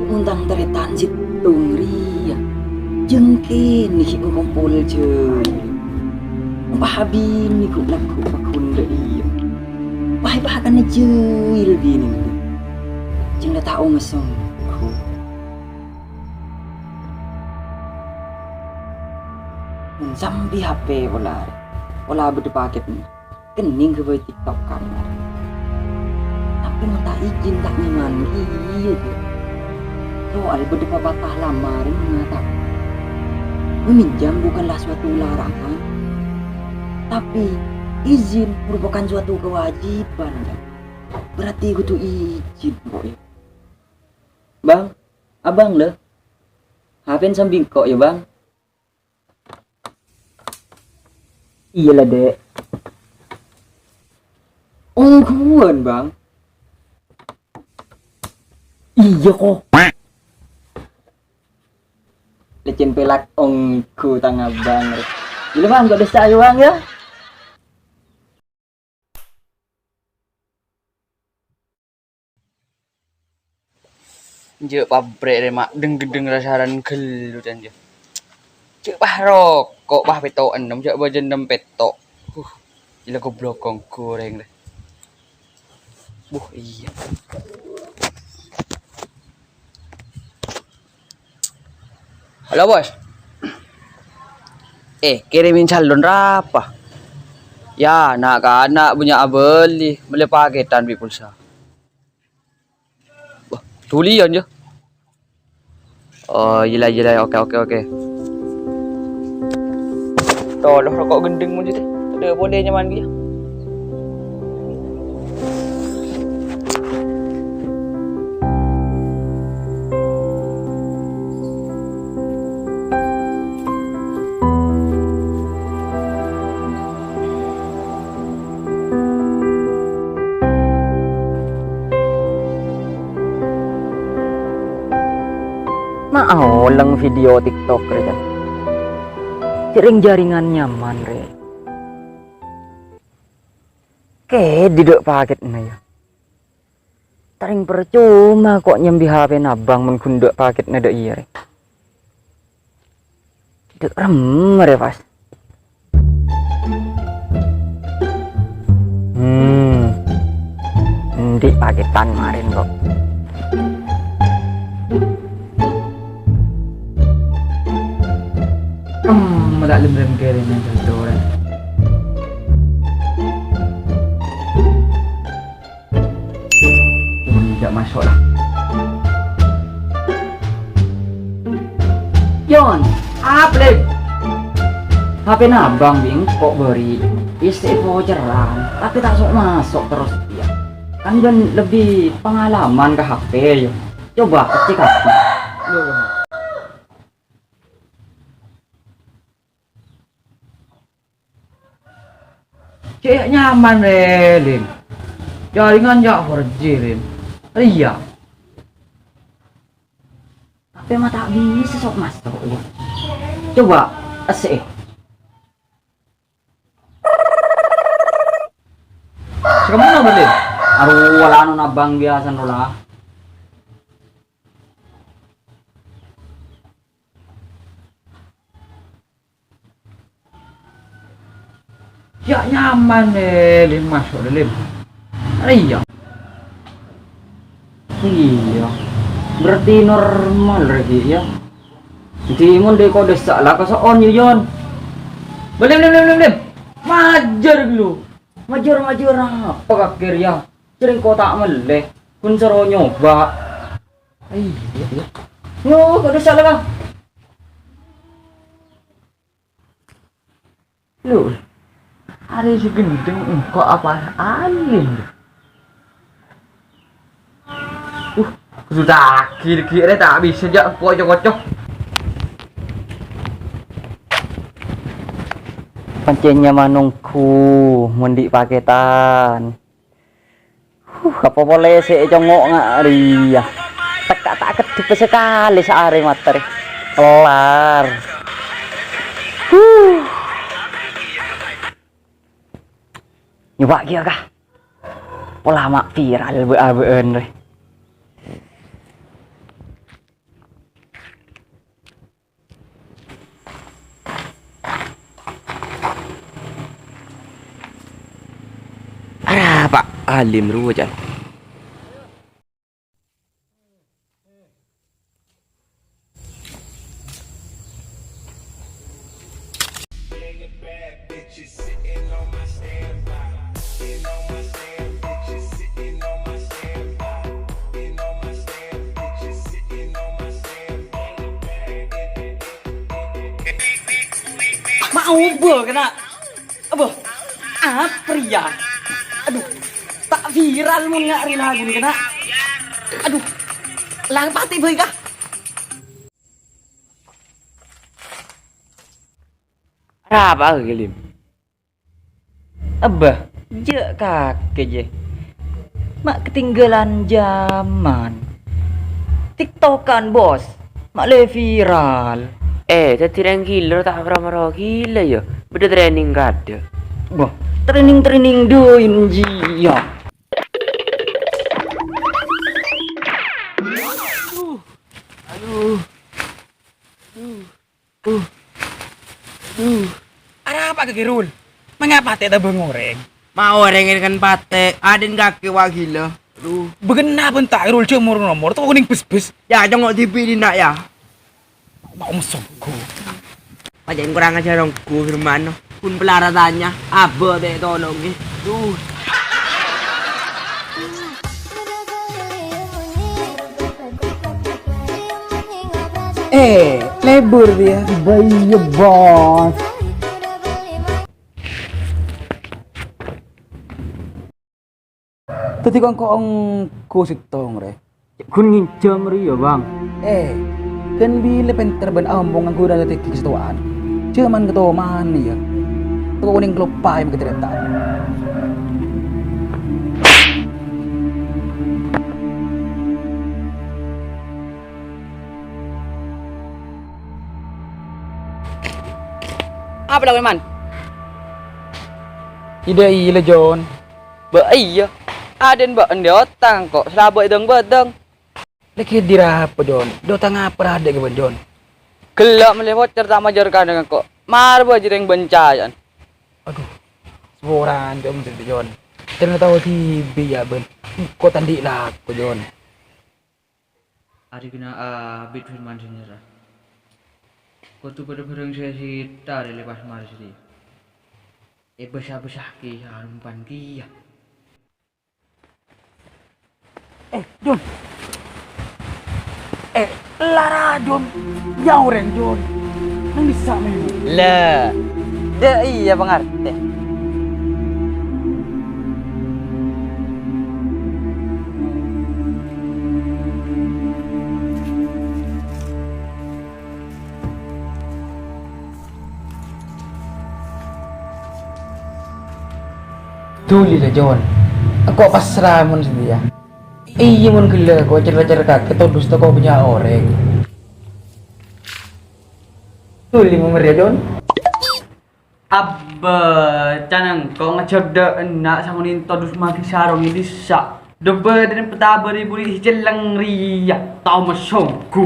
Undang dari tanjit tungri ya jengke nih ku kumpul je pahabi nih ku laku pakun dei bahai bahakan jeil bini jeng dah tahu ngesong ku sambil HP wala berdepaket kening ke boy TikTok kamar tapi mau tak izin tak nyaman gitu. Soal berdepa patah lama mengatakan meminjam bukanlah suatu larangan, tapi izin merupakan suatu kewajiban. Berarti kudu izin kok ya. Bang, abang leh, hapen samping kok ya bang. Iyalah dek. Oh kawan bang. Iya kok. Lecin pelak ongku tangga bang. Gila bang, gak desa ayo bang ya. Jek pabrik deh mak deng rasaran gelu dan je. Jek bah rokok bah petokan dong jek bajan dem petok. Gila goblok goreng deh. Iya. Halo bos. Kirimin saldo berapa? Ya, nak punya beli paketan bi pulsa. Tulian je. Oh, gila oke. Tolong rokok gendeng mun teh. Ada boleh nyaman dia. Mau lang video TikTok re. Sering jaringan nyaman re. Ke didek paket na ya. Taring percuma kok nyambi HP nabang mun kundek paket na dek iya re. Dek rem re pas. Di paketan kemarin kok. Malah lem keren yang terdoran. Tidak masuk lah. Yon, apa leh? HP nabang bing kok beri isi voucheran, tapi tak sok masuk terus dia. Kan dan lebih pengalaman ke HP ya. Coba cek apa? Cek nyaman Lim. Jaringan jak 4G Lim. Iya. Tapi mah tak bisa sok masuk ya. Coba asik. Kamu na Lim? Aru wala anu nabang biasa nula. Ya nyaman Lim masuk Lim. Iya. Iya. Berarti normal lagi ya. Jadi mun de kode salah ka on yon. Lim. Majar dulu. Majar apa kakir ya. Sering kotak meleh. Kun sero nyoba. Iya. Yo kode salah Bang. Lu hari si gendeng kok apa alim sudah kira-kira tak bisa aja kocok-kocok Pancenya manungku mundi paketan. Apa boleh sih congok ngari ya. Tak kedip sekali sehari materi. Kelar. Nyoba kia kah? Pola mak viral beun deh. Ada Pak Alim ruwajan. Mau ber kena. Apa? Pria. Aduh, tak viral mun ngari lagu ni kena. Aduh, lang pati boy kah? Ada apa Alim? Abah, je kakek je. Mak ketinggalan zaman. TikTokan bos. Mak le viral. Tadi yang gila tak pernah gila ya. Beda training gak ada. Wah, training doin ji ya. Ada apa ke Kirul? Mengapa tidak bengoreng? Mau orangin kan pate, aden kaki wah gila. Aduh, Begena bentak Kirul cemur nomor tuh kuning pes-pes. ya jangan TV di nak ya. Mau mesokku. Pajain kurang aja dong, ku firman. Pun pelaratannya, apa deh tolongnya. Duh. Lebur dia. Bayi bos. Tadi kong kusik tong re. Kun nginjam ri ya bang. Kan bila penter ben ambong ang kuda tadi kesetuaan. Cuman ketoman nih ya. Tuh kuning kelupai yang keteretan. Apa dah man? Ida iya John. Ba iya. Aden ba ende otang kok selabai deng bedeng. Lagi dirapa John. Dota ngapa ada ke John. Gelak melewat cerita majar dengan kok. Mar ba jireng bencayan. Aduh. Seorang John cerita John. Ternyata tahu TV ya ben. Kok tandi lah ko John. Ari kena abit firman senyera. Kau tu pada barang saya si tari lepas mari sini. Besar-besar ki harumpan dia. John. Lara John. Jauh ren John. Nang bisa mayu. Lah. Dah iya pengerti. Tuli lah John. Aku pasrah mun sedia. Iya mun gila kau cerita-cerita ketodus kau punya orang. Tuli mau ya John. Abba, canang kau ngeceda enak sama ninto dus maki sarong ini sak. Debe dan petaba ribu di jelang ria. Tau masongku.